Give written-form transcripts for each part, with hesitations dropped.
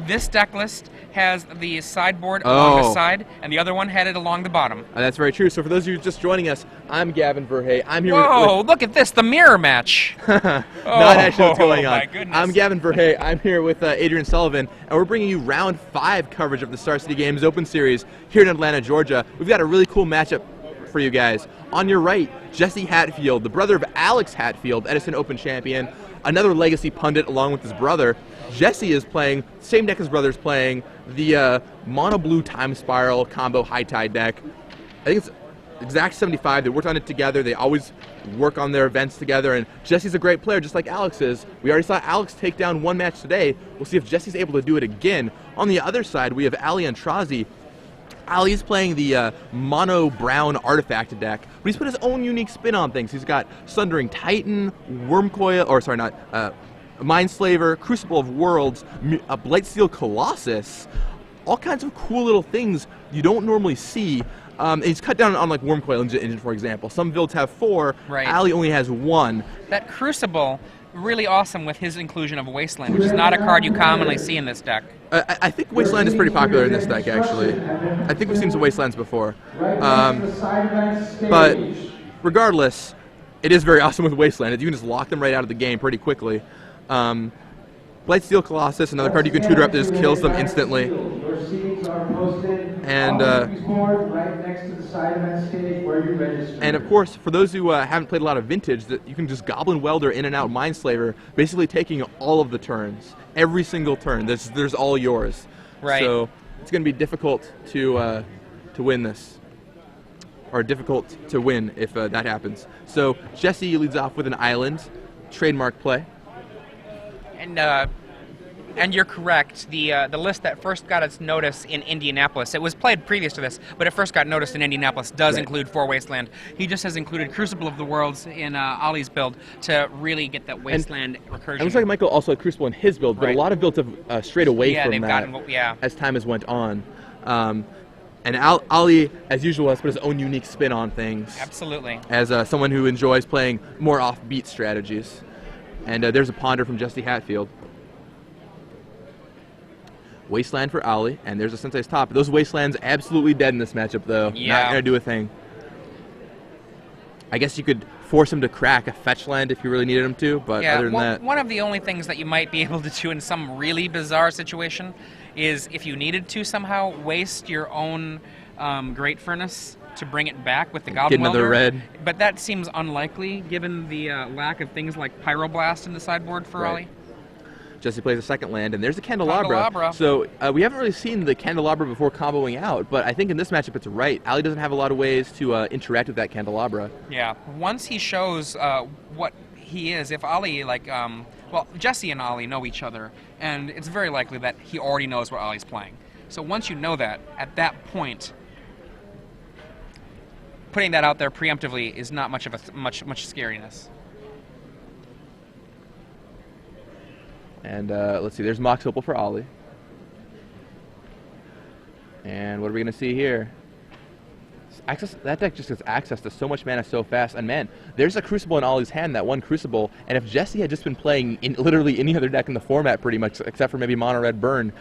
This deck list has the sideboard along the side, and the other one had it along the bottom. That's very true. So for those of you just joining us, I'm Gavin Verhey. I'm here Whoa, look at this, the mirror match. Not actually what's going on. My goodness. I'm Gavin Verhey. I'm here with Adrian Sullivan, and we're bringing you round 5 coverage of the Star City Games Open Series here in Atlanta, Georgia. We've got a really cool matchup for you guys. On your right, Jesse Hatfield, the brother of Alex Hatfield, Edison Open champion, another legacy pundit along with his brother. Jesse is playing, same deck his brother's playing, the mono blue time spiral combo high tide deck. I think it's exact 75. They worked on it together. They always work on their events together, and Jesse's a great player just like Alex is. We already saw Alex take down one match today. We'll see if Jesse's able to do it again. On the other side, we have Aintrazi. Ali's playing the mono brown artifact deck, but he's put his own unique spin on things. He's got Sundering Titan, Wormcoil, or sorry, not Mindslaver, Crucible of Worlds, a Blightsteel Colossus, all kinds of cool little things you don't normally see. And he's cut down on like Wormcoil Engine, for example. Some builds have 4. Right. Ali only has 1. That Crucible, really awesome with his inclusion of Wasteland, which is not a card you commonly see in this deck. I think Wasteland is pretty popular in this deck, actually. I think we've seen some Wastelands before. But regardless, it is very awesome with Wasteland. You can just lock them right out of the game pretty quickly. Blightsteel Colossus, another card you can tutor up that just kills them instantly. And of course, for those who haven't played a lot of Vintage, that you can just Goblin Welder in and out Mindslaver, basically taking all of the turns, every single turn. There's all yours. Right. So it's going to be difficult to win this, or difficult to win if that happens. So Jesse leads off with an island, trademark play. And you're correct. The list that first got its notice in Indianapolis, it was played previous to this, but it first got noticed in Indianapolis, does include 4 Wasteland. He just has included Crucible of the Worlds in Ollie's build to really get that Wasteland recursion. It looks like Michael also had Crucible in his build, but a lot of builds have strayed away from that as time has went on. And Ollie, as usual, has put his own unique spin on things. Absolutely. As someone who enjoys playing more offbeat strategies. And there's a Ponder from Jesse Hatfield. Wasteland for Ollie, and there's a Sensei's Top. Those Wastelands absolutely dead in this matchup, though. Yeah. Not going to do a thing. I guess you could force him to crack a fetch land if you really needed him to, but other than that... One of the only things that you might be able to do in some really bizarre situation is if you needed to somehow waste your own Great Furnace to bring it back with the Goblin Welder. Get another red. But that seems unlikely given the lack of things like Pyroblast in the sideboard for Ollie. Jesse plays a second land, and there's a Candelabra. So we haven't really seen the Candelabra before comboing out, but I think in this matchup it's right. Ali doesn't have a lot of ways to interact with that Candelabra. Yeah, once he shows what he is, if Ali, well, Jesse and Ali know each other, and it's very likely that he already knows what Ollie's playing. So once you know that, at that point, putting that out there preemptively is not much of a much scariness. And let's see, there's Mox Opal for Ollie. And what are we going to see here? That deck just gets access to so much mana so fast. And man, there's a Crucible in Ollie's hand, that one Crucible. And if Jesse had just been playing in literally any other deck in the format pretty much, except for maybe Mono Red Burn,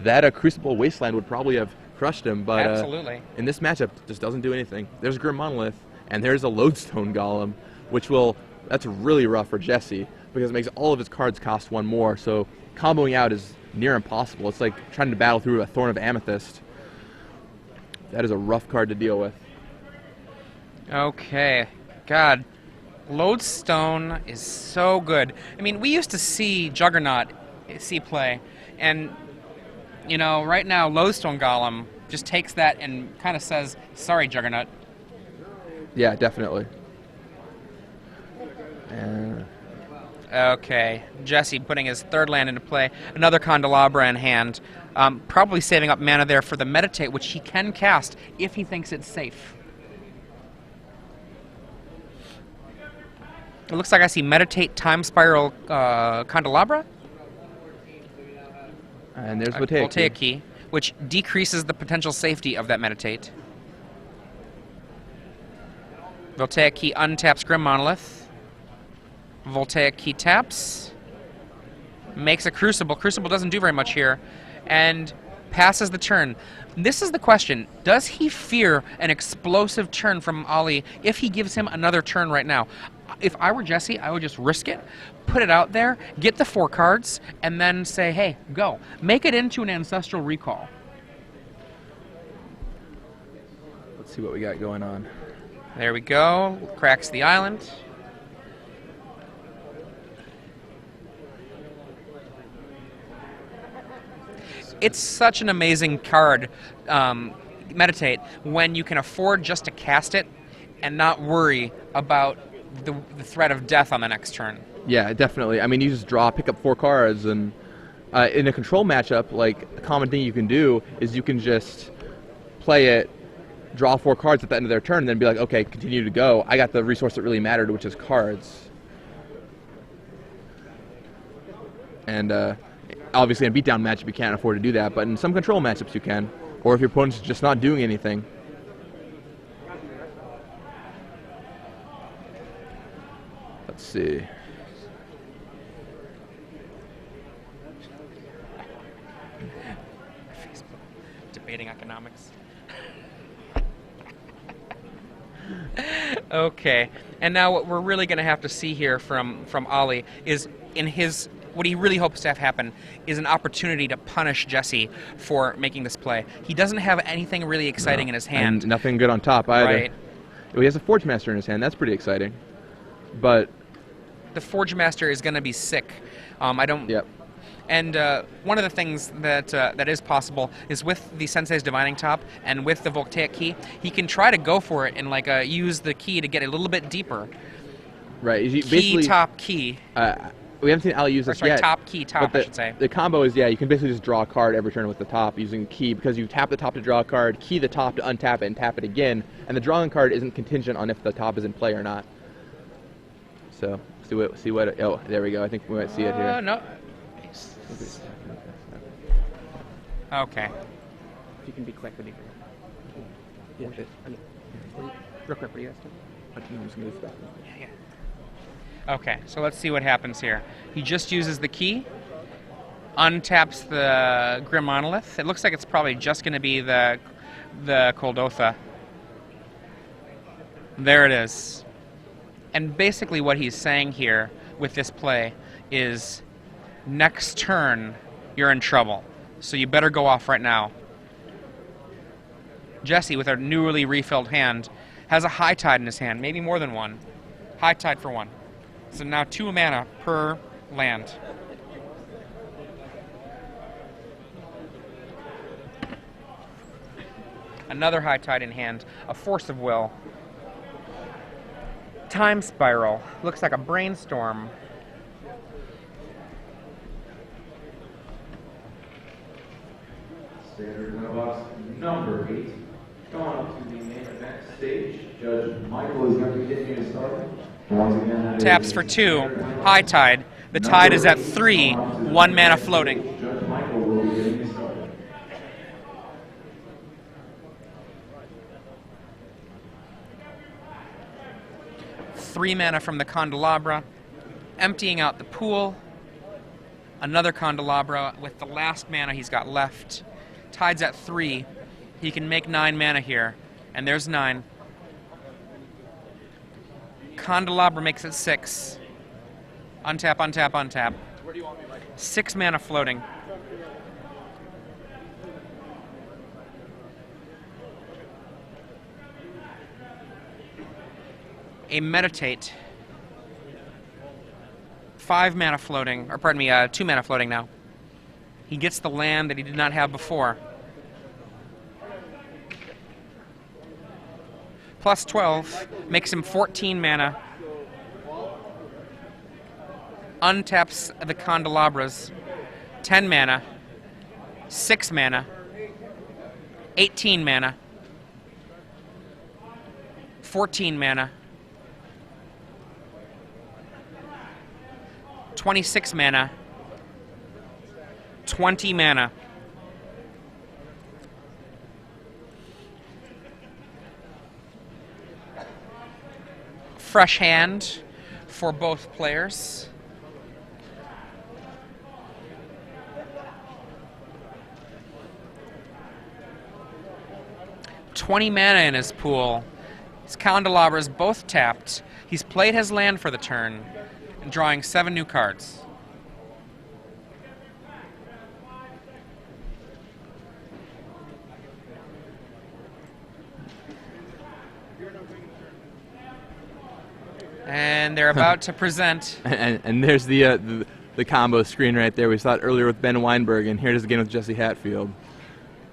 that Crucible Wasteland would probably have crushed him. But absolutely. In this matchup, it just doesn't do anything. There's a Grim Monolith, and there's a Lodestone Golem, which that's really rough for Jesse, because it makes all of his cards cost 1 more, so comboing out is near impossible. It's like trying to battle through a Thorn of Amethyst. That is a rough card to deal with. Okay. God, Lodestone is so good. I mean, we used to see Juggernaut see play, and, you know, right now Lodestone Golem just takes that and kind of says, sorry, Juggernaut. Yeah, definitely. Okay, Jesse putting his 3rd land into play. Another Candelabra in hand. Probably saving up mana there for the Meditate, which he can cast if he thinks it's safe. It looks like I see Meditate, Time Spiral, Candelabra. And there's Voltaic Key, which decreases the potential safety of that Meditate. Voltaic Key untaps Grim Monolith. Voltaic Key taps. makes a Crucible. Crucible doesn't do very much here, and passes the turn. This is the question. Does he fear an explosive turn from Ali if he gives him another turn right now? If I were Jesse, I would just risk it, put it out there, get the 4 cards, and then say, hey, go. Make it into an Ancestral Recall. Let's see what we got going on. There we go. Cracks the island. It's such an amazing card, Meditate, when you can afford just to cast it and not worry about the threat of death on the next turn. Yeah, definitely. I mean, you just pick up 4 cards, and in a control matchup, like, a common thing you can do is you can just play it, draw 4 cards at the end of their turn, and then be like, okay, continue to go. I got the resource that really mattered, which is cards. And obviously in a beatdown matchup you can't afford to do that, but in some control matchups you can. Or if your opponent's just not doing anything. Let's see. Debating economics. Okay, and now what we're really going to have to see here from Ali is what he really hopes to have happen is an opportunity to punish Jesse for making this play. He doesn't have anything really exciting in his hand. And nothing good on top either. Right. Well, he has a Forge Master in his hand. That's pretty exciting. But the Forge Master is going to be sick. Yep. And one of the things that is possible is with the Sensei's Divining Top and with the Voltaic Key, he can try to go for it and use the key to get a little bit deeper. Right. Key, top, key. We haven't seen Ali use this yet. Top, key, top, I should say. The combo is, you can basically just draw a card every turn with the top using key, because you tap the top to draw a card, key the top to untap it and tap it again, and the drawing card isn't contingent on if the top is in play or not. So, see what oh, there we go. I think we might see it here. No. Okay. If you can be quick, would you? Yeah. Real quick, what do you guys do? I'm just going to stop. Yeah. Okay, so let's see what happens here. He just uses the key, untaps the Grim Monolith. It looks like it's probably just going to be the Koldotha. There it is. And basically what he's saying here with this play is, next turn, you're in trouble. So you better go off right now. Jesse, with a newly refilled hand, has a High Tide in his hand, maybe more than one. High Tide for 1. So now 2 mana per land. Another High Tide in hand, a Force of Will. Time Spiral, looks like a Brainstorm. Standard box number 8. Going up to the main event stage, Judge Michael is going to begin his start. Once again, Taps for 2, High Tide. The tide is at 3, 1 mana floating. Judge Michael will be getting his start. 3 mana from the Candelabra, emptying out the pool. Another Candelabra with the last mana he's got left. Tide's at 3. He can make 9 mana here, and there's 9. Candelabra makes it 6. Untap, untap, untap. 6 mana floating. A Meditate. 5 mana floating, or pardon me, 2 mana floating now. He gets the land that he did not have before. Plus 12 makes him 14 mana. Untaps the Candelabras. 10 mana. 6 mana. 18 mana. 14 mana. 26 mana. 20 mana. Fresh hand for both players. 20 mana in his pool. His candelabras both tapped. He's played his land for the turn, and drawing 7 new cards. And they're about to present. And there's the combo screen right there. We saw it earlier with Ben Weinberg, and here it is again with Jesse Hatfield.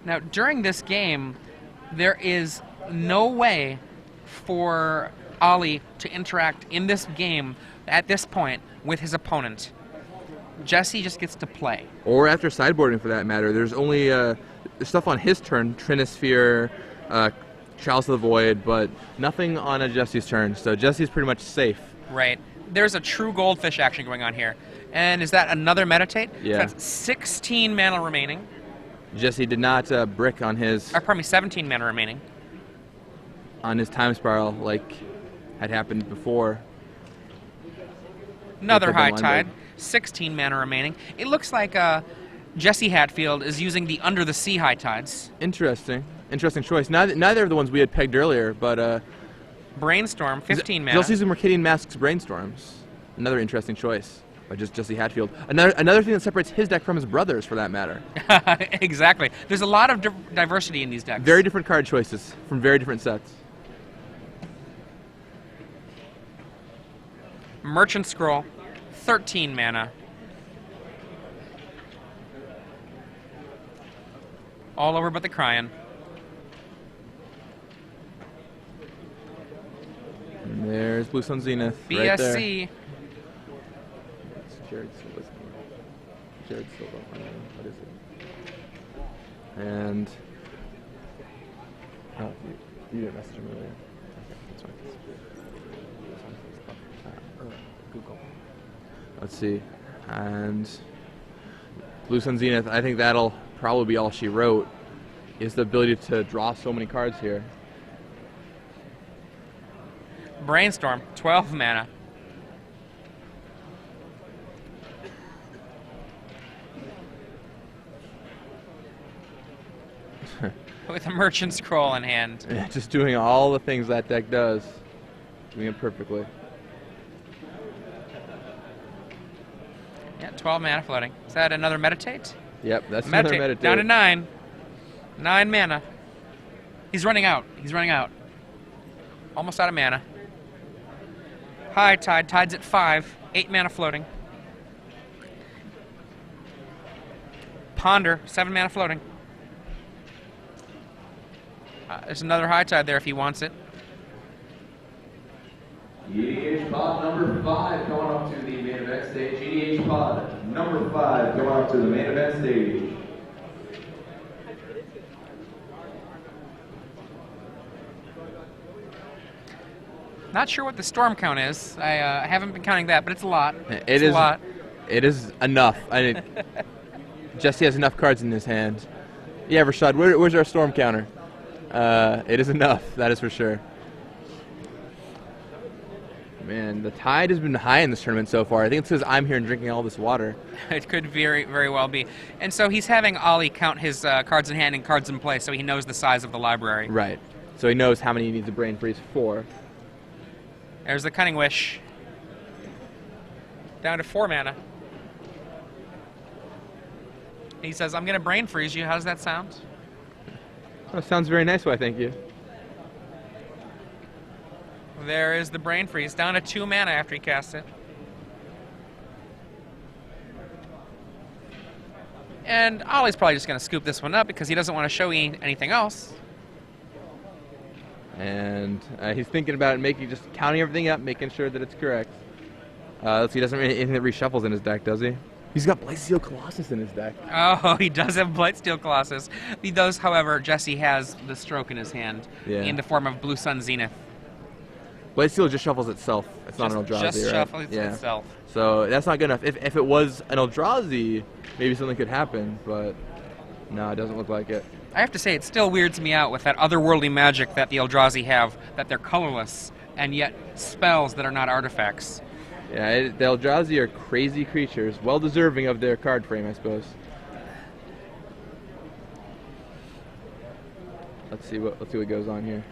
Now, during this game, there is no way for Ollie to interact in this game at this point with his opponent. Jesse just gets to play. Or after sideboarding, for that matter. There's only stuff on his turn, Trinisphere, Chalice of the Void, but nothing on a Jesse's turn. So Jesse's pretty much safe. Right. There's a true goldfish action going on here. And is that another meditate? Yeah. That's 16 mana remaining. Jesse did not brick on his 17 mana remaining. on his time spiral like had happened before. Another With the high Ben tide. Weinberg. 16 mana remaining. It looks like Jesse Hatfield is using the Under the Sea high tides. Interesting choice. Neither of the ones we had pegged earlier, but Brainstorm, 15 mana. he's also using Mercadian Masks Brainstorms. Another interesting choice by just Jesse Hatfield. Another thing that separates his deck from his brothers, for that matter. Exactly. There's a lot of diversity in these decks. Very different card choices from very different sets. Merchant Scroll, 13 mana. All over but the Cryon. And there's Blue Sun Zenith right there. BSC. It's Jared Silva's name. Jared Silva. What is it? And oh, you didn't message him earlier. Okay, that's fine. Google. Let's see. And Blue Sun Zenith, I think that'll probably be all she wrote, is the ability to draw so many cards here. Brainstorm, 12 mana. With a Merchant Scroll in hand. Yeah, just doing all the things that deck does. Doing it perfectly. Yeah, 12 mana floating. Is that another meditate? Yep, that's another meditate. Down to 9. 9 mana. He's running out. Almost out of mana. High tide. Tide's at 5. 8 mana floating. Ponder. 7 mana floating. There's another high tide there if he wants it. GDH pod number 5 going up to the main event stage. GDH pod number 5 going up to the main event stage. Not sure what the storm count is. I haven't been counting that, but it's a lot. It is a lot. It is enough. Jesse has enough cards in his hand. Yeah, Rashad, where's our storm counter? It is enough, that is for sure. Man, the tide has been high in this tournament so far. I think it's because I'm here and drinking all this water. It could very, very well be. And so he's having Ollie count his cards in hand and cards in play, so he knows the size of the library. Right. So he knows how many he needs to brain freeze for. There's the Cunning Wish. Down to 4 mana. He says, I'm going to brain freeze you. How does that sound? Oh, sounds very nice, why thank you. There is the brain freeze. Down to 2 mana after he casts it. And Ollie's probably just going to scoop this one up because he doesn't want to show you anything else. And he's thinking about it, just counting everything up, making sure that it's correct. Let's see, he doesn't have anything that reshuffles in his deck, does he? He's got Blightsteel Colossus in his deck. Oh, he does have Blightsteel Colossus. He does, however, Jesse has the stroke in his hand in the form of Blue Sun Zenith. Blightsteel just shuffles itself. It's not an Eldrazi, just right? shuffles itself. So that's not good enough. If it was an Eldrazi, maybe something could happen, but no, it doesn't look like it. I have to say, it still weirds me out with that otherworldly magic that the Eldrazi have, that they're colorless, and yet spells that are not artifacts. Yeah, the Eldrazi are crazy creatures, well deserving of their card frame, I suppose. let's see what goes on here.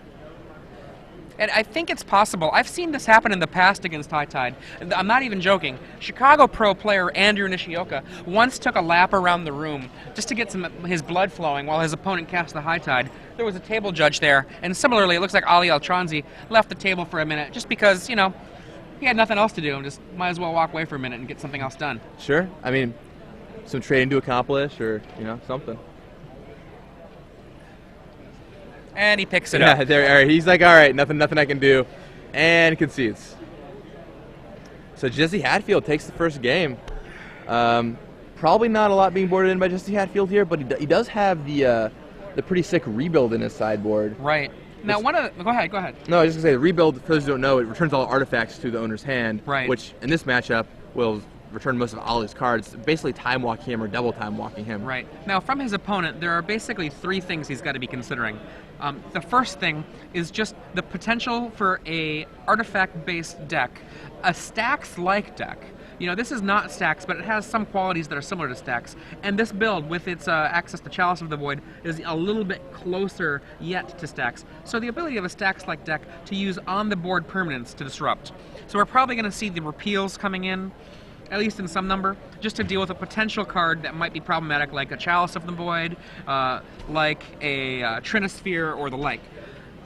And I think it's possible. I've seen this happen in the past against High Tide. I'm not even joking. Chicago pro player Andrew Nishioka once took a lap around the room just to get his blood flowing while his opponent cast the High Tide. There was a table judge there, and similarly, it looks like Ali Aintrazi left the table for a minute just because, he had nothing else to do and just might as well walk away for a minute and get something else done. Sure. I mean, some trading to accomplish or, something. And he picks it up. Yeah, there. All right, he's like, all right, nothing I can do, and concedes. So Jesse Hatfield takes the first game. Probably not a lot being boarded in by Jesse Hatfield here, but he does have the pretty sick rebuild in his sideboard. Right. Now, go ahead. No, I was just gonna say the rebuild. For those who don't know, it returns all artifacts to the owner's hand. Right. Which in this matchup will return most of Ollie's cards, basically time walking him or double time walking him. Right. Now, from his opponent, there are basically 3 things he's got to be considering. The first thing is just the potential for a artifact-based deck, a Stacks-like deck. This is not Stacks, but it has some qualities that are similar to Stacks. And this build, with its access to Chalice of the Void, is a little bit closer yet to Stacks. So the ability of a Stacks-like deck to use on-the-board permanents to disrupt. So we're probably going to see the repeals coming in, at least in some number, just to deal with a potential card that might be problematic, like a Chalice of the Void, like a Trinisphere, or the like.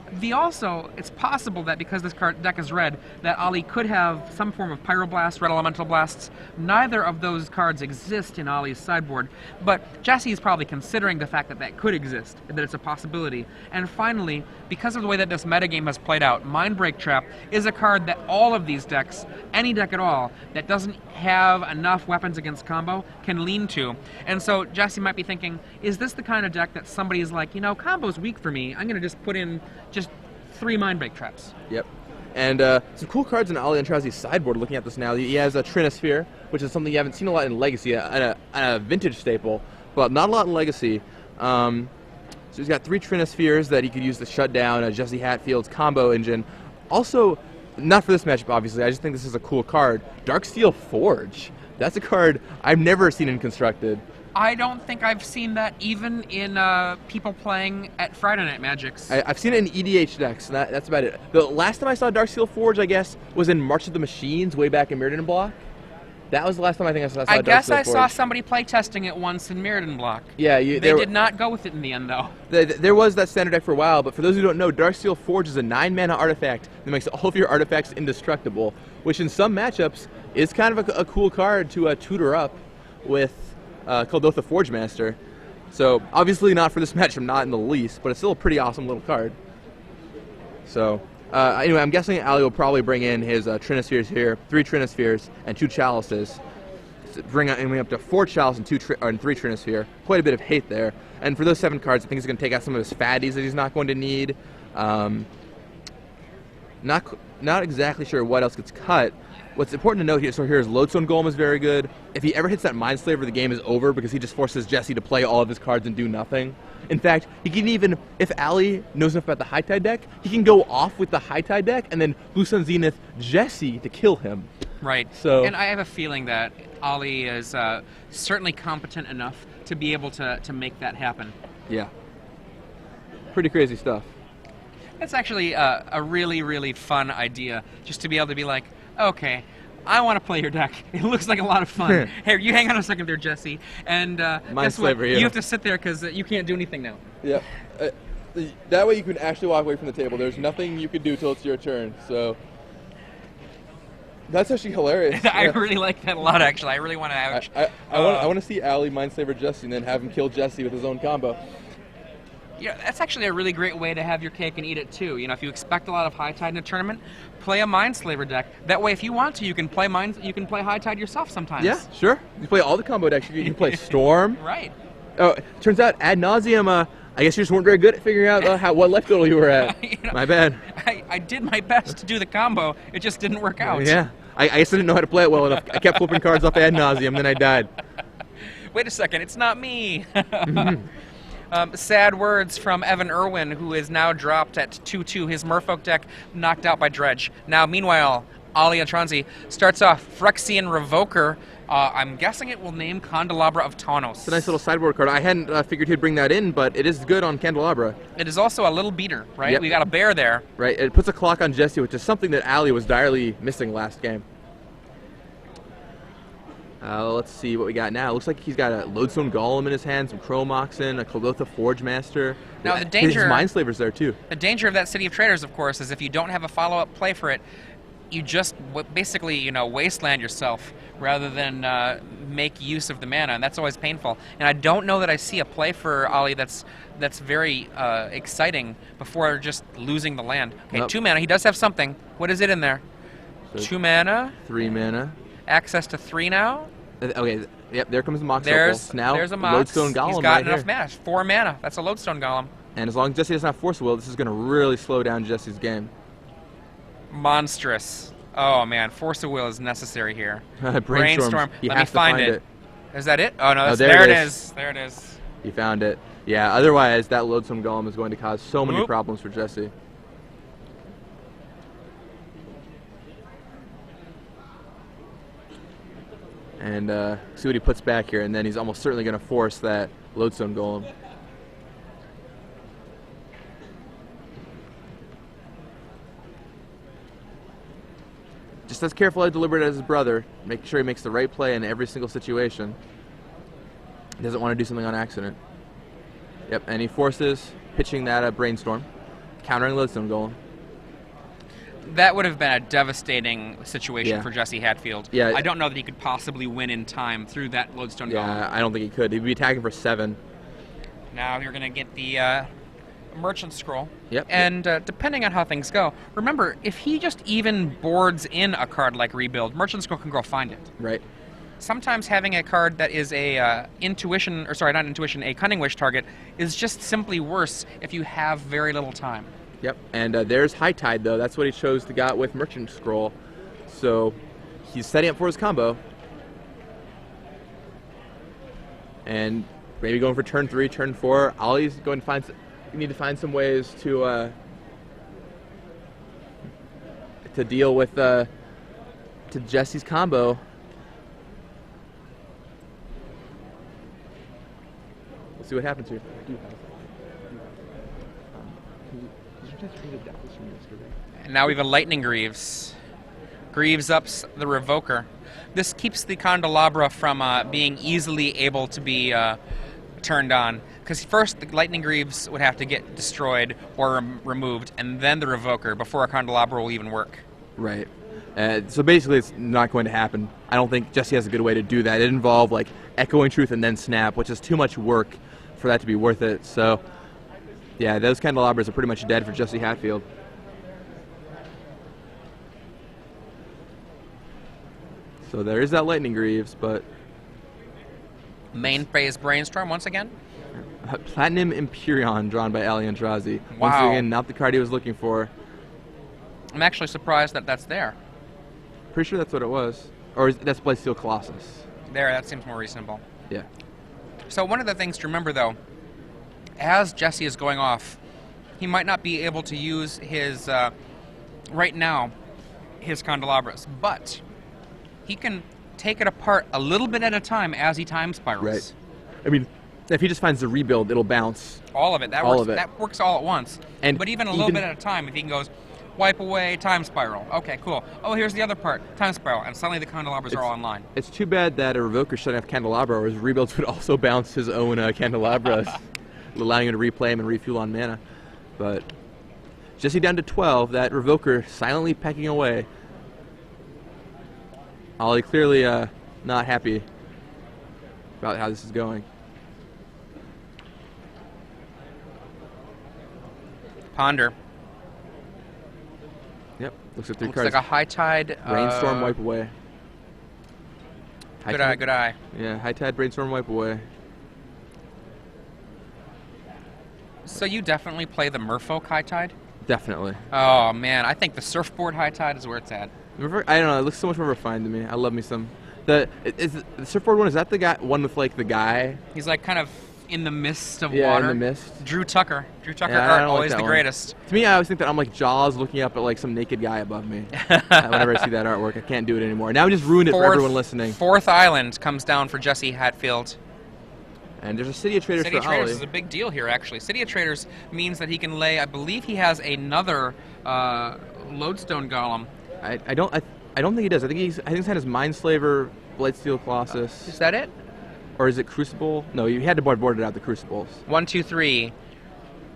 It's possible that because this deck is red, that Ali could have some form of Pyroblast, Red Elemental Blasts. Neither of those cards exist in Ali's sideboard, but Jesse is probably considering the fact that that could exist, that it's a possibility. And finally, because of the way that this metagame has played out, Mindbreak Trap is a card that all of these decks, any deck at all, that doesn't have enough weapons against combo, can lean to. And so Jesse might be thinking, is this the kind of deck that somebody is like, combo's weak for me, I'm going to just put in just 3 Mindbreak Traps. Yep. And some cool cards in Ali Aintrazi's sideboard, looking at this now. He has a Trinisphere, which is something you haven't seen a lot in Legacy, a vintage staple, but not a lot in Legacy. So he's got 3 Trinispheres that he could use to shut down Jesse Hatfield's combo engine. Also, not for this matchup, obviously, I just think this is a cool card. Darksteel Forge. That's a card I've never seen in Constructed. I don't think I've seen that even in people playing at Friday Night Magics. I've seen it in EDH decks, and that's about it. The last time I saw Darksteel Forge, I guess, was in March of the Machines, way back in Mirrodin Block. That was the last time I think I saw Darksteel Forge. I guess I saw somebody play testing it once in Mirrodin Block. Yeah, they did not go with it in the end, though. There was that standard deck for a while, but for those who don't know, Darksteel Forge is a 9-mana artifact that makes all of your artifacts indestructible, which in some matchups is kind of a cool card to tutor up with Kuldotha Forge Master. So obviously not for this matchup, not in the least, but it's still a pretty awesome little card. So anyway, I'm guessing Ali will probably bring in his Trinispheres here, 3 Trinispheres and 2 Chalices, bringing up to 4 Chalice and 3 Trinisphere. Quite a bit of hate there. And for those 7 cards, I think he's going to take out some of his fatties that he's not going to need. Not exactly sure what else gets cut. What's important to note here, here's Lodestone Golem is very good. If he ever hits that Mindslaver, the game is over because he just forces Jesse to play all of his cards and do nothing. In fact, he can even, if Ali knows enough about the High Tide deck, he can go off with the High Tide deck and then Blue Sun Zenith Jesse to kill him. Right. So, and I have a feeling that Ali is certainly competent enough to be able to make that happen. Yeah. Pretty crazy stuff. That's actually a really, really fun idea, just to be able to be like, okay, I want to play your deck. It looks like a lot of fun. Here, you hang on a second there, Jesse. And guess what? You have to sit there because you can't do anything now. Yep. That way you can actually walk away from the table. There's nothing you can do till it's your turn. So that's actually hilarious. I really like that a lot, actually. I really want to. I want to see Ali Mindslaver Jesse and then have him kill Jesse with his own combo. Yeah, that's actually a really great way to have your cake and eat it too. If you expect a lot of High Tide in a tournament, play a Mindslaver deck. That way, if you want to, you can play High Tide yourself sometimes. Yeah, sure. You play all the combo decks. You can play Storm. Right. Oh, turns out ad nauseum. I guess you just weren't very good at figuring out what left fiddle you were at. My bad. I did my best to do the combo. It just didn't work out. Yeah. I guess I didn't know how to play it well enough. I kept flipping cards off ad nauseum, then I died. Wait a second, it's not me. Sad words from Evan Irwin, who is now dropped at 2-2. His Merfolk deck knocked out by Dredge. Now, meanwhile, Ali Aintrazi starts off Phyrexian Revoker. I'm guessing it will name Candelabra of Tawnos. It's a nice little sideboard card. I hadn't figured he'd bring that in, but it is good on Candelabra. It is also a little beater, right? Yep. We got a bear there. Right, it puts a clock on Jesse, which is something that Ali was direly missing last game. Let's see what we got now. Looks like he's got a Lodestone Golem in his hand, some Chrome Oxen, a Kalotha Forge Master. Now the danger, his Mineslavers there too. The danger of that City of Traders, of course, is if you don't have a follow-up play for it, you just basically, wasteland yourself rather than make use of the mana, and that's always painful. And I don't know that I see a play for Ali that's very exciting before just losing the land. Okay, Nope. 2 mana. He does have something. What is it in there? So 2 mana. 3 mana. Access to 3 now. Okay, yep, there comes the Mox There's Opal. Now, there's a the Mox. Lodestone Golem He's got right enough here. mana. 4 mana. That's a Lodestone Golem. And as long as Jesse doesn't have Force Will, this is going to really slow down Jesse's game. Monstrous. Oh man, Force of Will is necessary here. Brainstorm. He Let has me to find find it. Is that it? Oh no, that's, there there it it is. is. There it is. He found it. Yeah, otherwise that Lodestone Golem is going to cause so many Oop. problems for Jesse. And see what he puts back here, and then he's almost certainly going to force that Lodestone Golem. Just as careful and deliberate as his brother, make sure he makes the right play in every single situation. He doesn't want to do something on accident. Yep, and he forces pitching that Brainstorm, countering Lodestone Golem. That would have been a devastating situation Yeah. for Jesse Hatfield. Yeah. I don't know that he could possibly win in time through that Lodestone Golem. Yeah, I don't think he could. He'd be attacking for 7. Now you're going to get the Merchant Scroll. Yep. And depending on how things go, remember, if he just even boards in a card like Rebuild, Merchant Scroll can go find it. Right. Sometimes having a card that is a a Cunning Wish target is just simply worse if you have very little time. Yep, and there's High Tide, though. That's what he chose to go with Merchant Scroll. So he's setting up for his combo. And maybe going for turn 3, turn 4. Ollie's going to need to find some ways to deal with to Jesse's combo. We'll see what happens here. And now we have a Lightning Greaves. Greaves ups the Revoker. This keeps the Candelabra from being easily able to be turned on. Because first the Lightning Greaves would have to get destroyed or removed, and then the Revoker before a Candelabra will even work. Right. So basically it's not going to happen. I don't think Jesse has a good way to do that. It involved like Echoing Truth and then Snap, which is too much work for that to be worth it. So yeah, those Candelabras are pretty much dead for Jesse Hatfield. So there is that Lightning Greaves, but Main phase Brainstorm once again. Platinum Empyrean drawn by Ali Aintrazi. Once Wow. again, not the card he was looking for. I'm actually surprised that that's there. Pretty sure that's what it was. Or that's Blightsteel Colossus. There, that seems more reasonable. Yeah. So one of the things to remember, though, as Jesse is going off, he might not be able to use his, right now, his Candelabras, but he can take it apart a little bit at a time as he time spirals. Right. I mean, if he just finds the rebuild, it'll bounce. All of it. That All works, of it. That works all at once. And but even a little bit at a time, if he goes, wipe away, time spiral. Okay, cool. Oh, here's the other part, time spiral, and suddenly the Candelabras are all online. It's too bad that a Revoker shouldn't have Candelabra, or his rebuilds would also bounce his own Candelabras, allowing him to replay him and refuel on mana. But Jesse down to 12, that Revoker silently pecking away. Ollie clearly not happy about how this is going. Ponder. Yep, looks at 3 Looks cards. like a High Tide. Brainstorm, wipe away. High Good Tide- eye, good eye. Yeah, High Tide, Brainstorm, wipe away. So you definitely play the Merfolk High Tide? Definitely. Oh man, I think the Surfboard High Tide is where it's at. I don't know. It looks so much more refined to me. I love me some. The surfboard one, is that the guy one with like the guy? He's like kind of In the mist of Yeah, water. in the mist. Drew Tucker. Drew Tucker, Yeah, I don't like always that the one. greatest. To me, I always think that I'm like Jaws looking up at like some naked guy above me. Whenever I see that artwork, I can't do it anymore. Now we just ruined it for everyone listening. Fourth Island comes down for Jesse Hatfield. And there's a City of Traders City for of Traders Ollie. is a big deal here, actually. City of Traders means that he can lay, I believe he has another Lodestone Golem. I don't think he does. I think he's had his Mindslaver, Blightsteel Colossus. Is that it? Or is it Crucible? No, he had to board it out, the Crucibles. 1, 2, 3.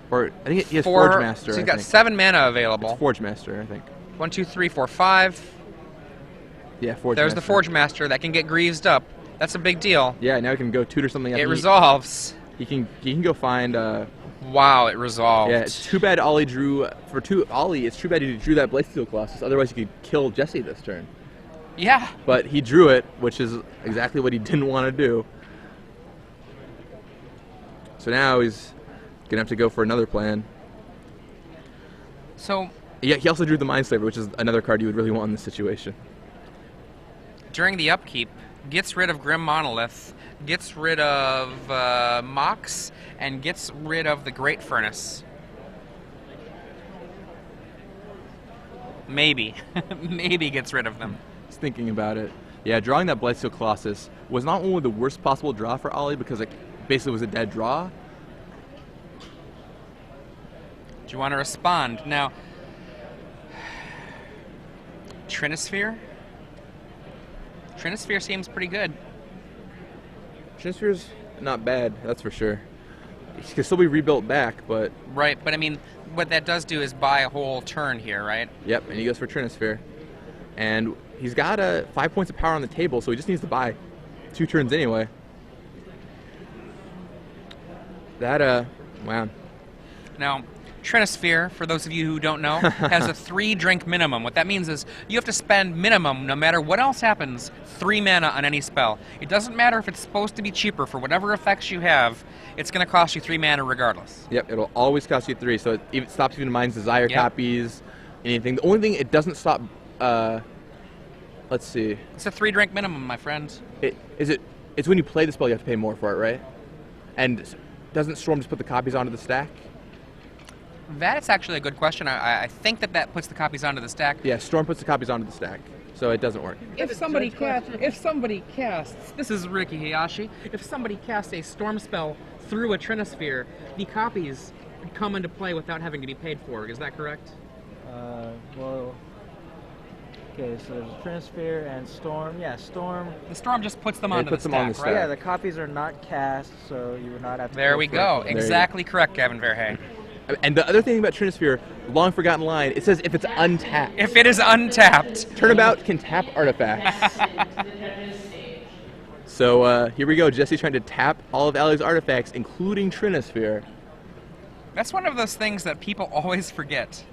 Or I think he has 4, Forge Master. So he's I got think. 7 mana available. It's Forge Master, I think. 1, 2, 3, 4, 5. Yeah, Forge There's Master. the Forge Master that can get greased up. That's a big deal. Yeah, now he can go tutor something. It resolves. He can go find. Wow, it resolved. Yeah, it's too bad Ollie drew Ollie. It's too bad he drew that Blightsteel Colossus. Otherwise, he could kill Jesse this turn. Yeah. But he drew it, which is exactly what he didn't want to do. So now he's gonna have to go for another plan. So Yeah, he also drew the Mindslaver, which is another card you would really want in this situation. during the upkeep, gets rid of Grim Monolith, gets rid of Mox, and gets rid of the Great Furnace. Maybe. Maybe gets rid of them. Just thinking about it. Yeah, drawing that Blightsteel Colossus was not only the worst possible draw for Ollie because it basically was a dead draw. Do you want to respond? Now, Trinisphere? Trinisphere seems pretty good. Trinisphere's not bad, that's for sure. It can still be rebuilt back, but Right, but I mean, what that does do is buy a whole turn here, right? yep, and he goes for Trinisphere. And he's got 5 points of power on the table, so he just needs to buy 2 turns anyway. That, wow. Now, Trinisphere, for those of you who don't know, has a 3-drink minimum. What that means is you have to spend minimum, no matter what else happens, 3 mana on any spell. It doesn't matter if it's supposed to be cheaper. For whatever effects you have, it's going to cost you 3 mana regardless. Yep, it'll always cost you 3, so it stops even Mind's Desire Yep. copies, anything. The only thing it doesn't stop, let's see. It's a 3-drink minimum, my friend. It's when you play the spell you have to pay more for it, right? And doesn't Storm just put the copies onto the stack? That is actually a good question. I think that puts the copies onto the stack. Yeah, Storm puts the copies onto the stack, so it doesn't work. If somebody casts, this is Ricky Hayashi. If somebody casts a storm spell through a Trinisphere, the copies come into play without having to be paid for. Is that correct? Well, okay, so there's a Trinisphere and Storm. Yeah, Storm. The storm just puts them Yeah, it onto puts the them on stack, the right? stack. Yeah, the copies are not cast, so you would not have to. There pay we for go. it. you go. Exactly correct, Gavin Verhey. And the other thing about Trinisphere, long forgotten line, it says if it's untapped. If it is untapped, Turnabout can tap artifacts. So here we go. Jesse's trying to tap all of Ollie's artifacts, including Trinisphere. that's one of those things that people always forget.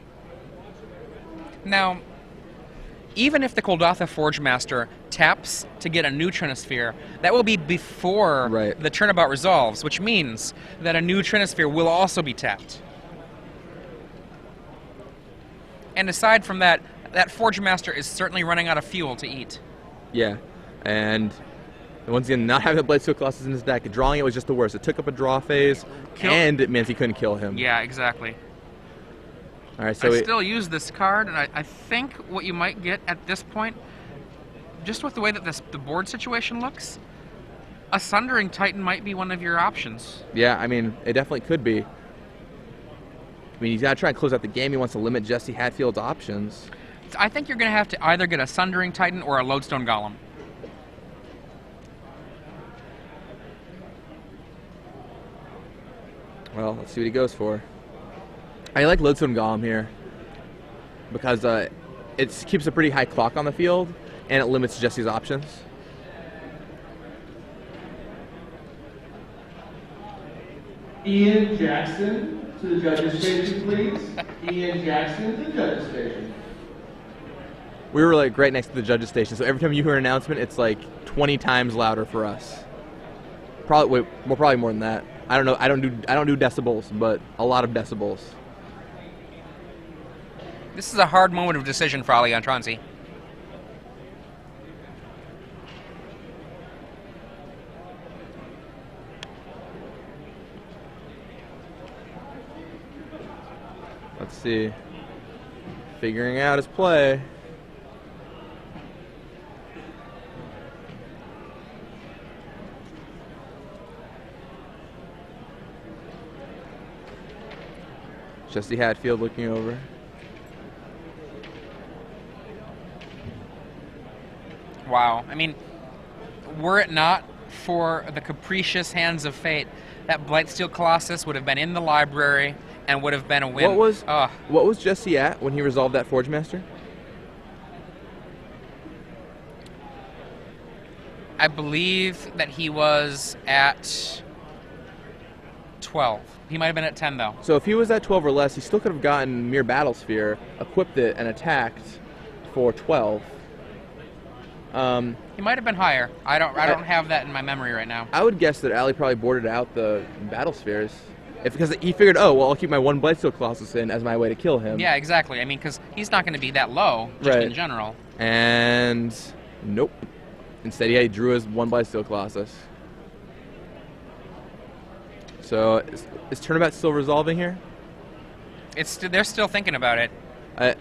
Now, even if the Koldatha Forge Master taps to get a new Trinisphere, that will be before Right. the turnabout resolves, which means that a new Trinisphere will also be tapped. And aside from that, that Forge Master is certainly running out of fuel to eat. Yeah, and once again, not having the Blightsteel Colossus in his deck, drawing it was just the worst. It took up a draw phase, and it meant he couldn't kill him. Yeah, exactly. All right, so I still use this card, and I think what you might get at this point, just with the way that the board situation looks, a Sundering Titan might be one of your options. yeah, I mean, it definitely could be. I mean, he's got to try and close out the game. He wants to limit Jesse Hatfield's options. I think you're going to have to either get a Sundering Titan or a Lodestone Golem. Well, let's see what he goes for. I like Lodestone Golem here because it keeps a pretty high clock on the field, and it limits Jesse's options. Ian Jackson to the judges' station, please. Ian Jackson to the judges' station. We were like right next to the judges' station, so every time you hear an announcement, it's like 20 times louder for us. Probably, probably more than that. I don't know. I don't do decibels, but a lot of decibels. This is a hard moment of decision for Ali Aintrazi. Let's see. Figuring out his play. Jesse Hatfield looking over. Wow. I mean, were it not for the capricious hands of fate, that Blightsteel Colossus would have been in the library and would have been a win. What was Jesse at when he resolved that Forge Master? I believe that he was at 12. He might have been at 10, though. So if he was at 12 or less, he still could have gotten Mere Battlesphere, equipped it, and attacked for 12. He might have been higher. I don't have that in my memory right now. I would guess that Ali probably boarded out the Battlespheres. Because he figured, oh, well, I'll keep my one Blightsteel Colossus in as my way to kill him. Yeah, exactly. I mean, because he's not going to be that low, just in general. And nope. Instead, he drew his one Blightsteel Colossus. So, is Turnabout still resolving here? They're still thinking about it. There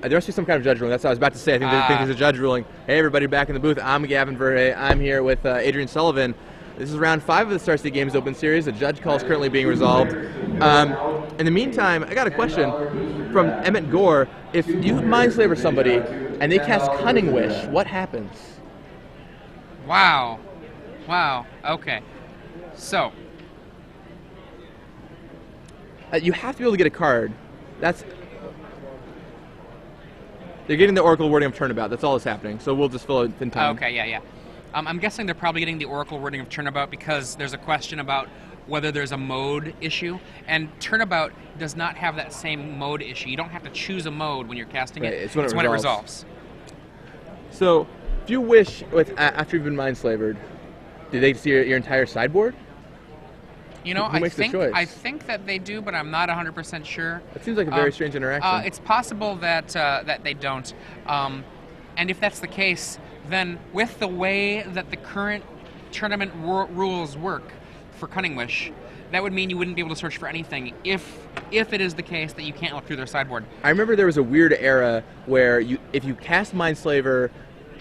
must be some kind of judge ruling. That's what I was about to say. I think there's a judge ruling. Hey, everybody, back in the booth. I'm Gavin Verhey. I'm here with Adrian Sullivan. This is round 5 of the Star City Games Open Series. A judge call is currently being resolved. In the meantime, I got a question from Emmett Gore. If you Mindslaver somebody and they cast Cunning Wish, what happens? Wow. Okay. So. You have to be able to get a card. They're getting the Oracle wording of Turnabout. That's all that's happening. So we'll just fill it in time. Okay, yeah. I'm guessing they're probably getting the Oracle wording of Turnabout because there's a question about whether there's a mode issue. And Turnabout does not have that same mode issue. You don't have to choose a mode when you're casting it. It's when it resolves. So, if you wish, after you've been Mindslavered, do they see your entire sideboard? You know, Who makes the choice? I think that they do, but I'm not 100% sure. It seems like a very strange interaction. It's possible that that they don't. And if that's the case, then with the way that the current tournament rules work for Cunning Wish, that would mean you wouldn't be able to search for anything if it is the case that you can't look through their sideboard. I remember there was a weird era where if you cast Mindslaver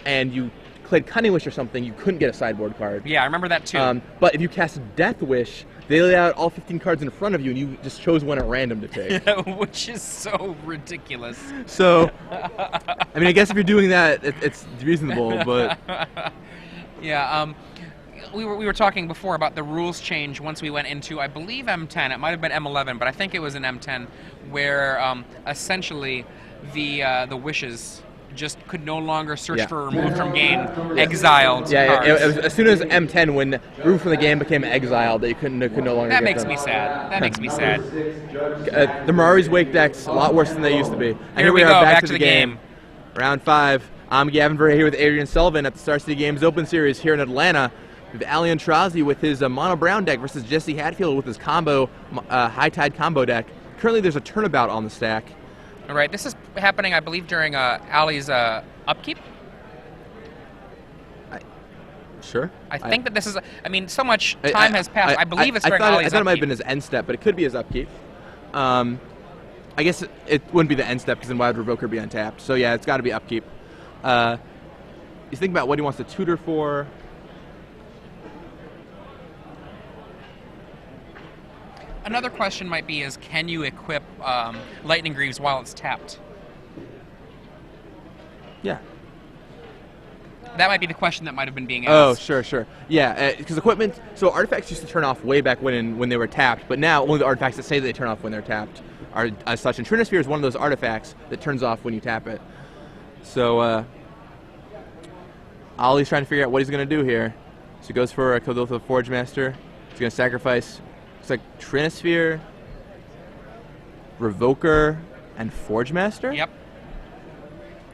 and you played Cunning Wish or something, you couldn't get a sideboard card. Yeah, I remember that too. But if you cast Death Wish, they laid out all 15 cards in front of you, and you just chose one at random to take. Which is so ridiculous. So, I mean, I guess if you're doing that, it's reasonable, but... Yeah, we were talking before about the rules change once we went into, I believe, M10. It might have been M11, but I think it was in M10, where essentially the wishes just could no longer search for removed from game, exiled cards. It was as soon as M10, when removed from the game became exiled, that you could no longer That get makes them. me sad. That makes me sad. The Mirari's Wake deck's a lot worse than they used to be. And Here we go, back to the game. Round 5. I'm Gavin Verhey here with Adrian Sullivan at the Star City Games Open Series here in Atlanta. We have Aintrazi with his mono brown deck versus Jesse Hatfield with his combo High Tide combo deck. Currently, there's a turnabout on the stack. All right, this is happening, I believe, during Ali's upkeep. Sure. I think that this is. I mean, so much time has passed. I believe it's during Ali's upkeep. I thought it might have been his end step, but it could be his upkeep. I guess it wouldn't be the end step because then why would Revoker be untapped? So yeah, it's got to be upkeep. He's thinking about what he wants to tutor for. Another question might be is, can you equip Lightning Greaves while it's tapped? Yeah. That might be the question that might have been being asked. Oh, sure. Yeah, because equipment... So artifacts used to turn off way back when they were tapped, but now only the artifacts that say they turn off when they're tapped are as such. And Trinosphere is one of those artifacts that turns off when you tap it. So, Ollie's trying to figure out what he's going to do here. So he goes for a Kodotha Forge Master. He's going to sacrifice... It's like Trinosphere, Revoker, and Forge Master? Yep.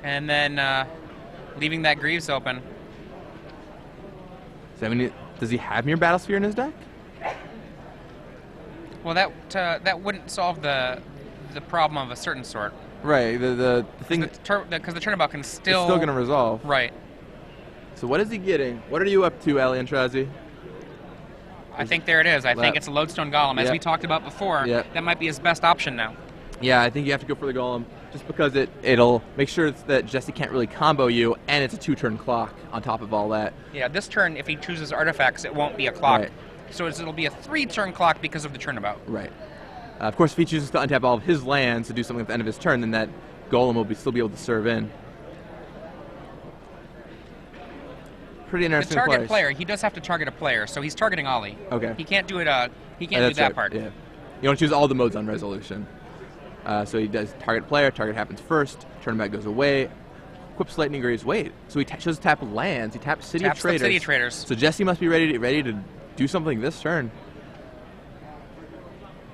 And then leaving that Greaves open. Does he have Mere Battlesphere in his deck? Well, that wouldn't solve the problem of a certain sort. Right. The thing because the turnabout can still... It's still going to resolve. Right. So what is he getting? What are you up to, Aintrazi? I think there it is. I think it's a Lodestone Golem. As we talked about before, that might be his best option now. Yeah, I think you have to go for the Golem just because it'll make sure that Jesse can't really combo you, and it's a 2-turn clock on top of all that. Yeah, this turn, if he chooses artifacts, it won't be a clock. Right. So it'll be a 3-turn clock because of the turnabout. Right. Of course, if he chooses to untap all of his lands to do something at the end of his turn, then that Golem will still be able to serve in. Pretty The interesting target place. player, he does have to target a player, so he's targeting Ollie. Okay. He can't do it. He can't do That's that right, part. Yeah. You want to choose all the modes on resolution. So he does target player, target happens first, tournament goes away, equips Lightning Greaves. Wait, so he chose to tap lands, he taps City of Taps the Traders. City of Traders. So Jesse must be ready to do something this turn.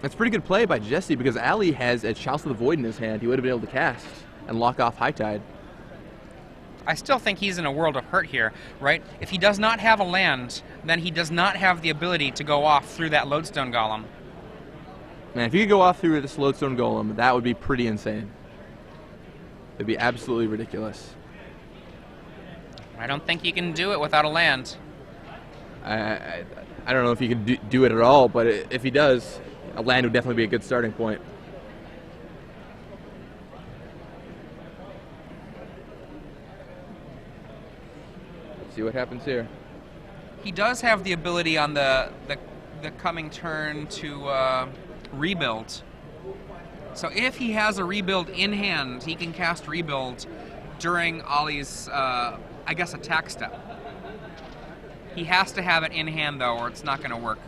That's pretty good play by Jesse because Ali has a Chalice of the Void in his hand. He would have been able to cast and lock off High Tide. I still think he's in a world of hurt here, right? If he does not have a land, then he does not have the ability to go off through that Lodestone Golem. Man, if you could go off through this Lodestone Golem, that would be pretty insane. It'd be absolutely ridiculous. I don't think he can do it without a land. I don't know if he can do it at all, but if he does, a land would definitely be a good starting point. Let's see what happens here. He does have the ability on the coming turn to rebuild. So if he has a rebuild in hand, he can cast rebuild during Ollie's, I guess, attack step. He has to have it in hand, though, or it's not going to work.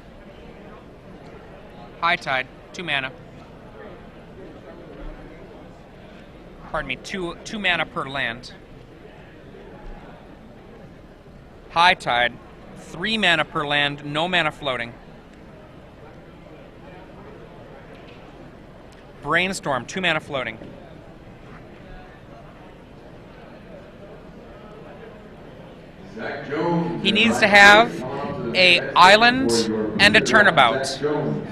High Tide, 2 mana. Pardon me, two mana per land. High Tide, 3 mana per land, no mana floating. Brainstorm, 2 mana floating. Zach Jones. He needs to have a island and a turnabout. Zach Jones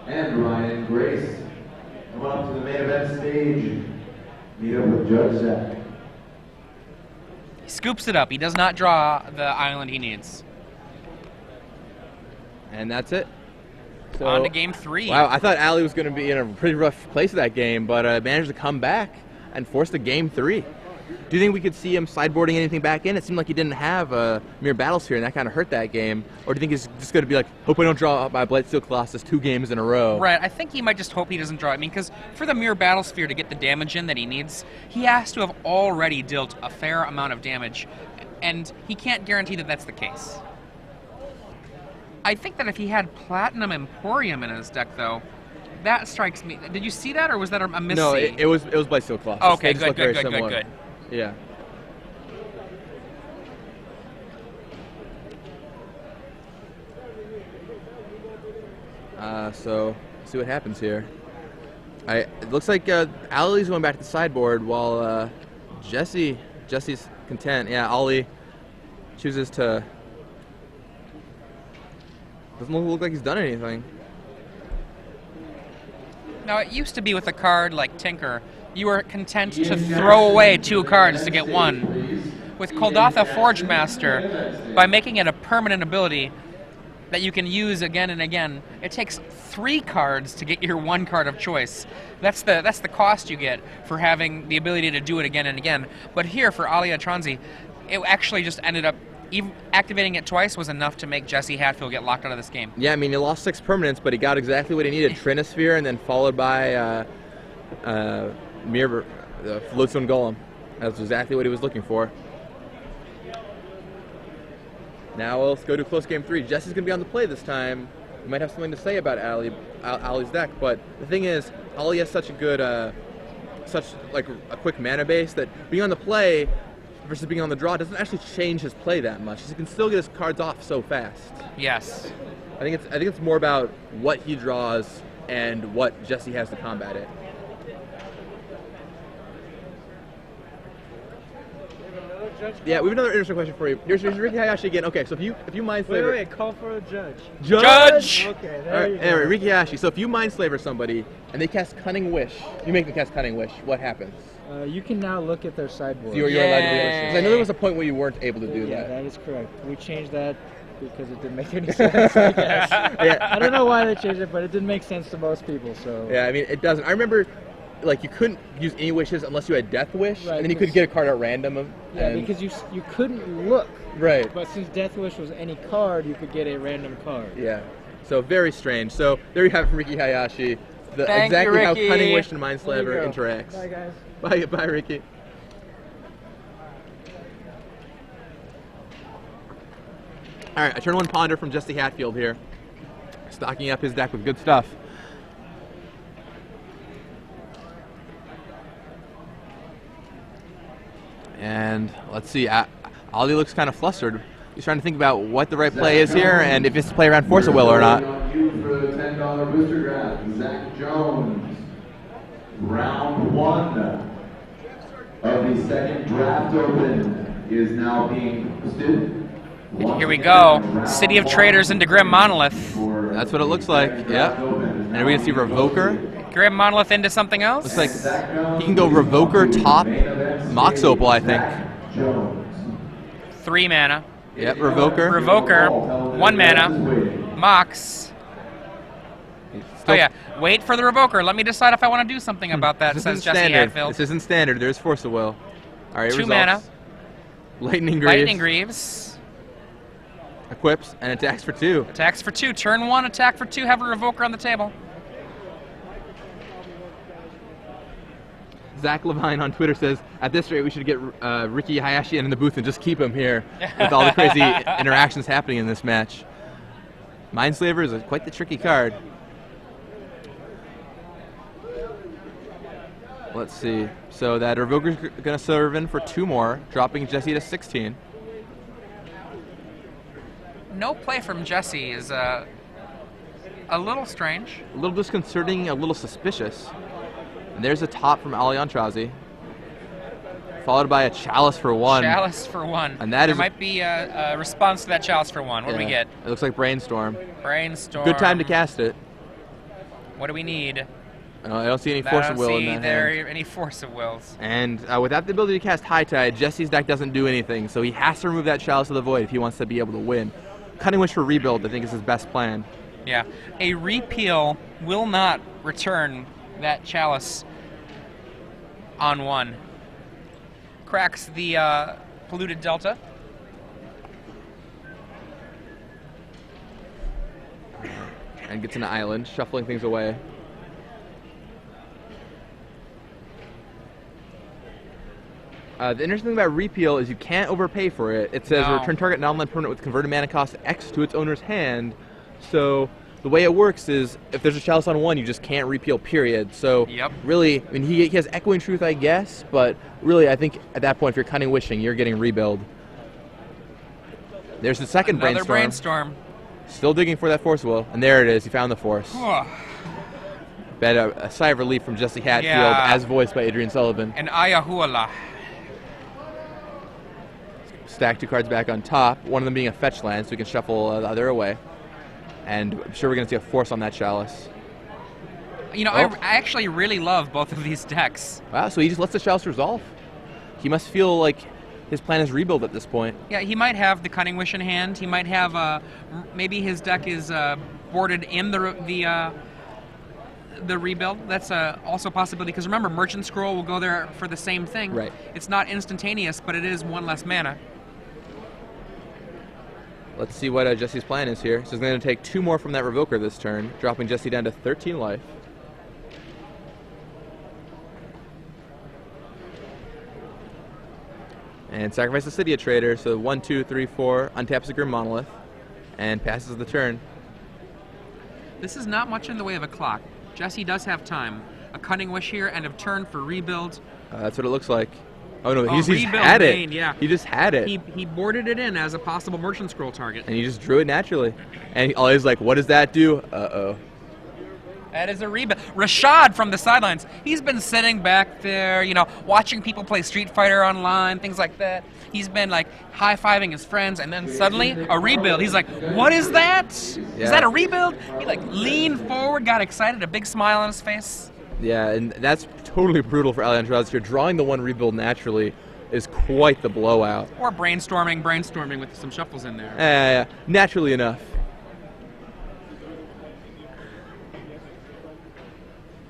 and Ryan Grace. Come on up to the main event stage. Meet up with Judge Zach. He scoops it up. He does not draw the island he needs. And that's it. So, On to game 3. Wow, I thought Ali was going to be in a pretty rough place of that game, but managed to come back and force the game 3. Do you think we could see him sideboarding anything back in? It seemed like he didn't have a Mere Battlesphere, and that kind of hurt that game. Or do you think he's just going to be like, hope I don't draw by Blightsteel Colossus 2 games in a row? Right, I think he might just hope he doesn't draw it. I mean, because for the Mere Battlesphere to get the damage in that he needs, he has to have already dealt a fair amount of damage, and he can't guarantee that that's the case. I think that if he had Platinum Emporium in his deck, though, that strikes me. Did you see that, or was that a missee? No, it was Blightsteel Colossus. Okay, They just good, look very similar. good. Yeah. So, see what happens here. It looks like Ali's going back to the sideboard while Jesse's content. Yeah, Ollie chooses to... Doesn't look like he's done anything. Now, it used to be with a card like Tinker, you were content to throw away 2 cards to get 1. With Koldatha Forgemaster, by making it a permanent ability that you can use again and again, it takes 3 cards to get your 1 card of choice. That's the cost you get for having the ability to do it again and again. But here, for Aintrazi, it actually just ended up, even activating it twice was enough to make Jesse Hatfield get locked out of this game. Yeah, I mean, he lost 6 permanents, but he got exactly what he needed. Trinosphere, and then followed by the Lodestone Golem. That's exactly what he was looking for. Now let's go to close game 3. Jesse's going to be on the play this time. You might have something to say about Ali's deck, but the thing is, Ali has such a good, a quick mana base that being on the play versus being on the draw doesn't actually change his play that much. He can still get his cards off so fast. Yes. I think it's more about what he draws and what Jesse has to combat it. Yeah, we have another interesting question for you. Here's Ricky Hayashi again. Okay, so if you mind flavor. Wait, call for a judge. Judge! Okay, All right, you go. anyway, Ricky Hayashi. So if you mind flavor somebody and they cast Cunning Wish, you make them cast Cunning Wish. What happens? You can now look at their sideboard. You're allowed to do Yay. it. 'Cause I know there was a point where you weren't able to do Yeah, that. that is correct. We changed that because it didn't make any sense, I guess. Yeah. I don't know why they changed it, but it didn't make sense to most people, so... Yeah, I mean, it doesn't. I remember like you couldn't use any wishes unless you had Death Wish, Right, and then you could get a card at random. Yeah, and- because you couldn't look. Right. But since Death Wish was any card, you could get a random card. Yeah. So very strange. So there you have it from Ricky Hayashi. Thank you, Exactly how Ricky. Cunning Wish and There Mindslaver you go. interacts. Bye, guys. Bye, Ricky. All right, I turn one Ponder from Jesse Hatfield here, stocking up his deck with good stuff. And let's see, Ollie looks kind of flustered. He's trying to think about what the right play is here and if it's to play around Force of Will or not. On you for the $10 booster draft, Zach Jones. Round 1 of the second draft open is now being posted. Here we go. City of Traders into Grim Monolith. That's what it looks like, yeah. And are we going to see Revoker? Grim Monolith into something else? Looks like he can go Revoker, top, Mox Opal, I think. 3 mana. Yep, Revoker. Revoker, 1 mana. Mox. Oh yeah, wait for the Revoker. Let me decide if I want to do something about that, This says isn't Jesse standard. Hatfield. This isn't standard. There's Force of Will. All right, 2 results. mana. Lightning Greaves. Lightning Greaves. Equips and attacks for 2. Attacks for 2. Turn 1, attack for 2. Have a Revoker on the table. Zach Levine on Twitter says, at this rate, we should get Ricky Hayashi in the booth and just keep him here with all the crazy interactions happening in this match. Mindslaver is quite the tricky card. Let's see. So that Revoker's going to serve in for 2 more, dropping Jesse to 16. No play from Jesse is a little strange. A little disconcerting, a little suspicious. And there's a top from Aintrazi, followed by a Chalice for 1. Chalice for 1. And that there is might be a response to that Chalice for 1. What do we get? It looks like Brainstorm. Brainstorm. Good time to cast it. What do we need? I don't see any I Force don't of Will see in that there hand. any Force of Wills. And without the ability to cast High Tide, Jesse's deck doesn't do anything, so he has to remove that Chalice of the Void if he wants to be able to win. Cunning Wish for Rebuild, I think, is his best plan. Yeah. A repeal will not return that Chalice on 1. Cracks the Polluted Delta. And gets an island, shuffling things away. The interesting thing about Repeal is you can't overpay for it. It says No. return target non-land permanent with converted mana cost X to its owner's hand. So the way it works is if there's a Chalice on 1, you just can't repeal, period. So Yep. really, I mean, he has Echoing Truth, I guess, but really I think at that point, if you're Cunning Wishing, you're getting Rebuild. There's the second Another Brainstorm. Brainstorm. Still digging for that Force Will, and there it is. He found the Force. Bet a sigh of relief from Jesse Hatfield, Yeah. as voiced by Adrian Sullivan. And Ayahuasca. Stack 2 cards back on top, one of them being a fetch land, so we can shuffle the other away. And I'm sure we're going to see a Force on that Chalice. You know, Oh. I actually really love both of these decks. Wow, so he just lets the Chalice resolve. He must feel like his plan is Rebuild at this point. Yeah, he might have the Cunning Wish in hand. He might have maybe his deck is boarded in the Rebuild. That's also a possibility, because remember, Merchant Scroll will go there for the same thing. Right. It's not instantaneous, but it is 1 less mana. Let's see what Jesse's plan is here. So he's going to take 2 more from that Revoker this turn, dropping Jesse down to 13 life. And sacrifice the City of Trader, so 1, 2, 3, 4, untaps the Grim Monolith, and passes the turn. This is not much in the way of a clock. Jesse does have time. A Cunning Wish here, end of turn for Rebuild. That's what it looks like. Oh no, Oh, he just Rebuild had it. main, yeah. He just had it. He boarded it in as a possible Merchant Scroll target. And he just drew it naturally. And Ollie's like, what does that do? Uh-oh. That is a Rebuild. Rashad from the sidelines. He's been sitting back there, you know, watching people play Street Fighter online, things like that. He's been like high-fiving his friends, and then suddenly a Rebuild. He's like, what is that? Yeah. Is that a Rebuild? He like leaned forward, got excited, a big smile on his face. Yeah, and that's totally brutal for Aintrazi here. Drawing the 1 Rebuild naturally is quite the blowout. Or brainstorming with some shuffles in there. Naturally enough.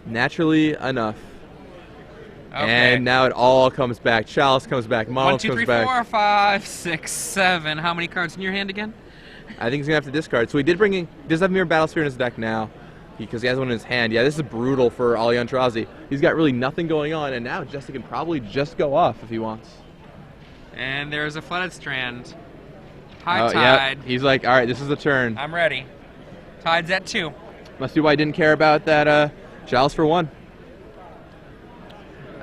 Naturally enough. Okay. And now it all comes back. Chalice comes back. Monolith 1, 2, 3, comes back. 4, 5, 6, 7. How many cards in your hand again? I think he's going to have to discard. So he did bring in, he does have Mirror Battlesphere in his deck now because he has one in his hand. Yeah, this is brutal for Ali Aintrazi. He's got really nothing going on, and now Jesse can probably just go off if he wants. And there's a Flooded Strand. High Yep. Tide. He's like, all right, this is the turn. I'm ready. Tide's at 2. Must be why I didn't care about that Chalice for 1.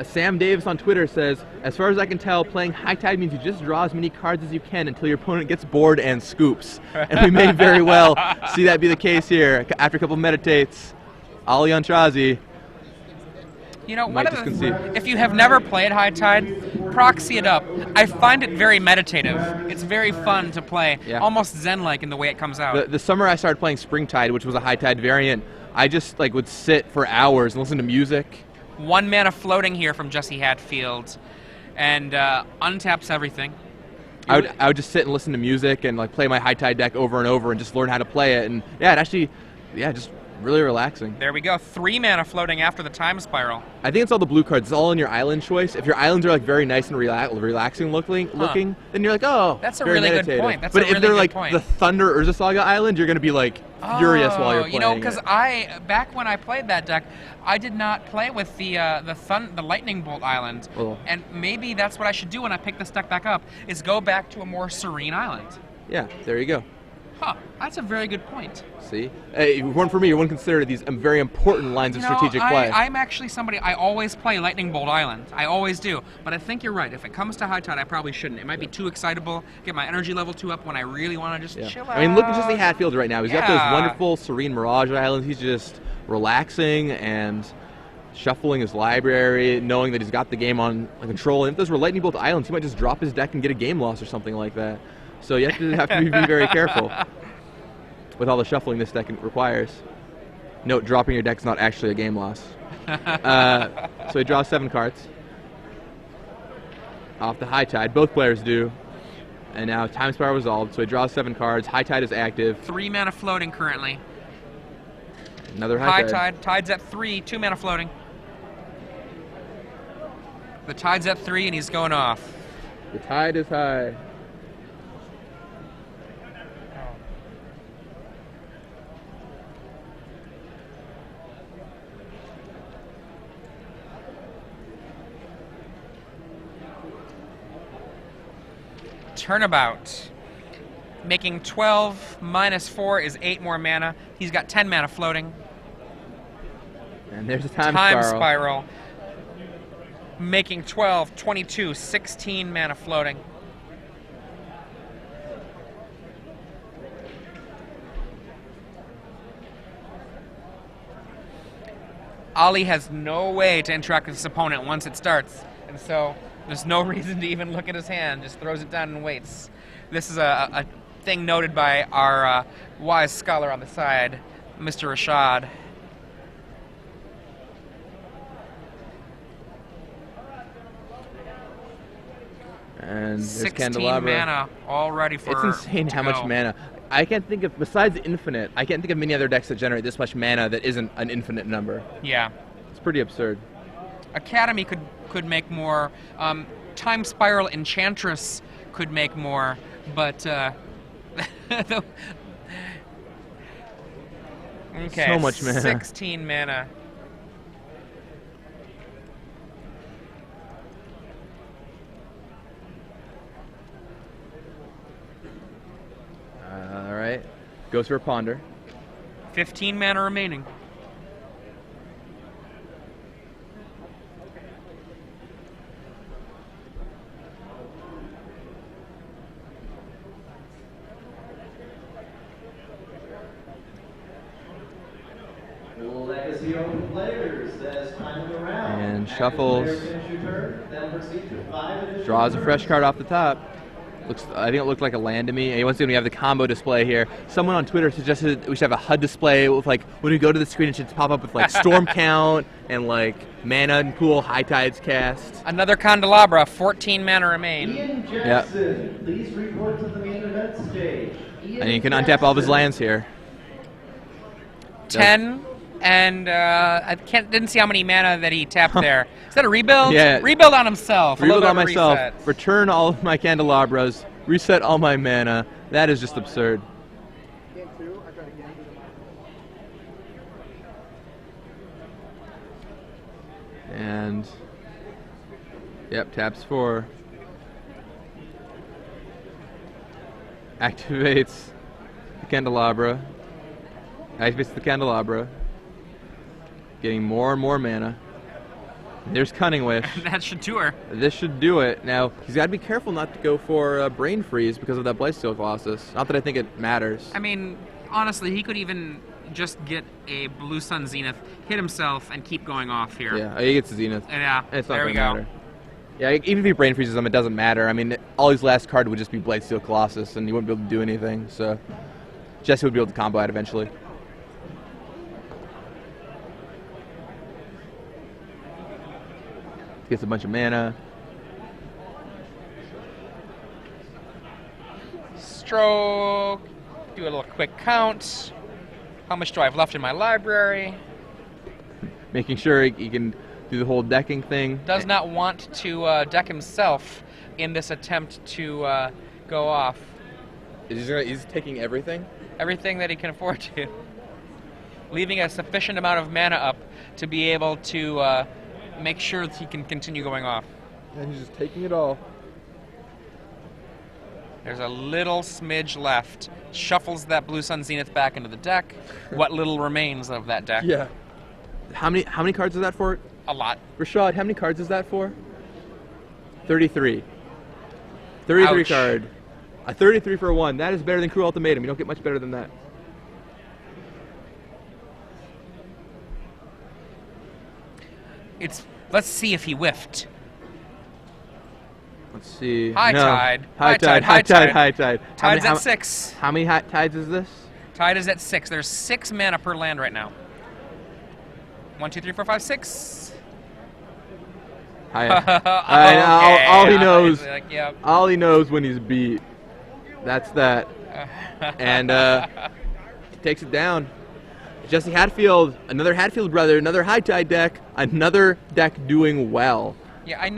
Sam Davis on Twitter says, as far as I can tell, playing High Tide means you just draw as many cards as you can until your opponent gets bored and scoops. And we may very well see that be the case here. After a couple meditates, Ali Aintrazi You know, might one just of the, concede. if you have never played High Tide, proxy it up. I find it very meditative. It's very fun to play, Yeah. almost zen-like in the way it comes out. The summer I started playing Springtide, which was a High Tide variant, I just like would sit for hours and listen to music. 1 mana floating here from Jesse Hatfield, and untaps everything. I would just sit and listen to music and like play my High Tide deck over and over and just learn how to play it. And yeah, it actually, just really relaxing. There we go. 3 mana floating after the Time Spiral. I think it's all the blue cards. It's all in your island choice. If your islands are like very nice and relaxing looking, then you're like, oh, That's a very really good meditative. point. That's but a if really they're good like point. the Thunder Urza Saga Island, you're gonna be like furious while you're playing. You know, because it. back when I played that deck, I did not play with the Lightning Bolt Island, Oh. and maybe that's what I should do when I pick this deck back up, is go back to a more serene island. Yeah, there you go. Huh, that's a very good point. See, hey, one for me, you wouldn't consider these very important lines of strategic play. I'm actually somebody, I always play Lightning Bolt Island. I always do. But I think you're right. If it comes to High Tide, I probably shouldn't. It might be too excitable, get my energy level too up when I really want to just chill out. I mean, look at Jesse Hatfield right now. He's got those Yeah. wonderful, serene Mirage Islands. He's just relaxing and shuffling his library, knowing that he's got the game on control. And if those were Lightning Bolt Islands, he might just drop his deck and get a game loss or something like that. So you have to be very careful with all the shuffling this deck requires. Note, dropping your deck's not actually a game loss. So he draws 7 cards off the High Tide. Both players do. And now Time Spiral resolved, so he draws 7 cards. High Tide is active. 3 mana floating currently. Another High Tide. Tide's at 3, 2 mana floating. The Tide's at 3 and he's going off. The tide is high. Turnabout. Making 12 minus 4 is 8 more mana. He's got 10 mana floating. And there's a Time Spiral. Making 12, 22, 16 mana floating. Ali has no way to interact with his opponent once it starts. And so there's no reason to even look at his hand. Just throws it down and waits. This is a thing noted by our wise scholar on the side, Mr. Rashad. And there's 16 Candelabra. mana, all ready for It's insane how much go. mana. I can't think of, besides Infinite, I can't think of many other decks that generate this much mana that isn't an infinite number. Yeah. It's pretty absurd. Academy could make more. Time Spiral Enchantress could make more, but okay. So much mana. 16 mana. All right. Goes for a Ponder. 15 mana remaining. Legacy Open Players says time of the round. And Active shuffles. player finish your turn, then proceed to 5 additional Draws a fresh turns. card off the top. I think it looked like a land to me. And once again, we have the combo display here. Someone on Twitter suggested we should have a HUD display with like, when we go to the screen, it should pop up with like storm count and like mana and pool, High Tides cast. Another Candelabra, 14 mana remain. Ian Jackson, please report to the main event stage. And you can untap all of his lands here. 10, And didn't see how many mana that he tapped there. Is that a rebuild? Yeah. Rebuild on himself. A Rebuild little on bit of a myself. reset. Return all of my candelabras. Reset all my mana. That is just absurd. And yep, taps 4. Activates the candelabra. Activates the candelabra. Getting more and more mana. There's Cunning Wish. That should do her. This should do it. Now, he's got to be careful not to go for Brain Freeze because of that Blightsteel Colossus. Not that I think it matters. I mean, honestly, he could even just get a Blue Sun Zenith, hit himself, and keep going off here. Yeah, he gets the Zenith. Yeah, It's not there we gonna go. matter. Yeah, even if he Brain Freezes them, it doesn't matter. I mean, all his last card would just be Blightsteel Colossus, and he wouldn't be able to do anything. So, Jesse would be able to combo it eventually. Gets a bunch of mana. Stroke. Do a little quick count. How much do I have left in my library? Making sure he can do the whole decking thing. Does not want to deck himself in this attempt to go off. He's taking everything? Everything that he can afford to. Leaving a sufficient amount of mana up to be able to make sure that he can continue going off. And he's just taking it all. There's a little smidge left. Shuffles that Blue Sun Zenith back into the deck. What little remains of that deck. Yeah. How many cards is that for? A lot. Rashad, how many cards is that for? 33. 33 Ouch. card. A 33 for a 1. That is better than Cruel Ultimatum. You don't get much better than that. Let's see if he whiffed. Let's see. High No. tide. High tide. High tide. High tide. Tide's at 6. How many high tides is this? Tide is at 6. There's 6 mana per land right now. 1, 2, 3, 4, 5, 6. All he knows. Like, yep. All he knows when he's beat. That's that. And he takes it down. Jesse Hatfield, another Hatfield brother, another high tide deck, another deck doing well. Yeah, I know.